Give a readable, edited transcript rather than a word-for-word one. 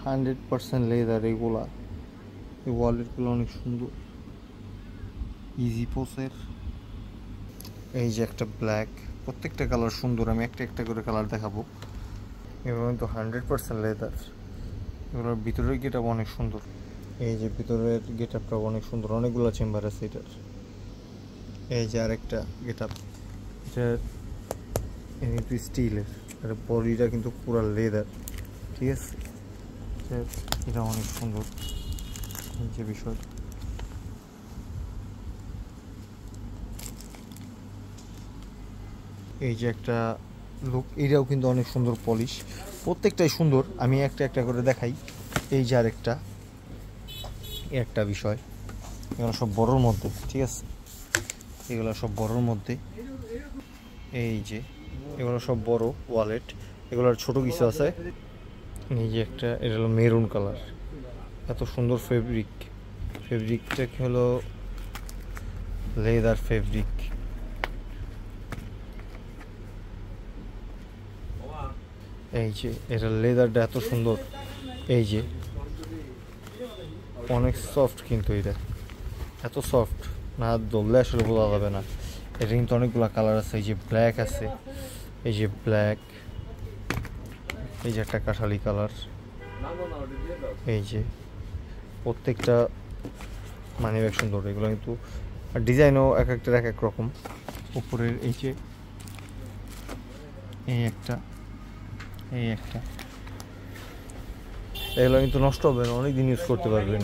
100% leather এগুলা। এই ওয়ালেটগুলো অনেক সুন্দর, ইজি পোসের। এই যে একটা ব্ল্যাক, প্রত্যেকটা কালার সুন্দর, আমি একটা একটা করে কালার দেখাবো। এগুলো কিন্তু 100% লেদার। এগুলোর ভিতরের গেট আপ অনেক সুন্দর। এই যে ভিতরের গেট আপটা অনেক সুন্দর, অনেকগুলো চেম্বার আছে এটার। এই যে আরেকটা গেট আপ, এটা কিন্তু স্টিলের, আর বডিটা কিন্তু পুরো লেদার, ঠিক আছে। এটা অনেক সুন্দর। এই যে বিষয়, এই যে একটা লুক, এটাও কিন্তু অনেক সুন্দর পলিশ, প্রত্যেকটাই সুন্দর। আমি একটা একটা করে দেখাই। এই যে আরেকটা, একটা বিষয়, এগুলো সব বড়োর মধ্যে, ঠিক আছে, এগুলো সব বড়োর মধ্যে। এই যে এগুলো সব বড় ওয়ালেট, এগুলোর ছোট কিছু আছে। এই যে একটা, এটা হলো মেরুন কালার, এত সুন্দর ফেব্রিক। ফেব্রিকটা কি হলো লেদার ফেব্রিক। এই যে এটা লেদারটা এত সুন্দর, এই যে অনেক সফট, কিন্তু এটা এত সফট না, ধরলে আসলে বোঝা যাবে না। এটা কিন্তু অনেকগুলো কালার আছে, এই যে ব্ল্যাক আছে, এই যে ব্ল্যাক, এই যে একটা কাঠালি কালার, এই যে প্রত্যেকটা মানে বেশ সুন্দর এগুলো কিন্তু। আর ডিজাইনও এক একটার এক এক রকম। উপরের এই যে এই একটা, এই একটা, এগুলো কিন্তু নষ্ট হবে না, অনেক দিন ইউজ করতে পারবেন।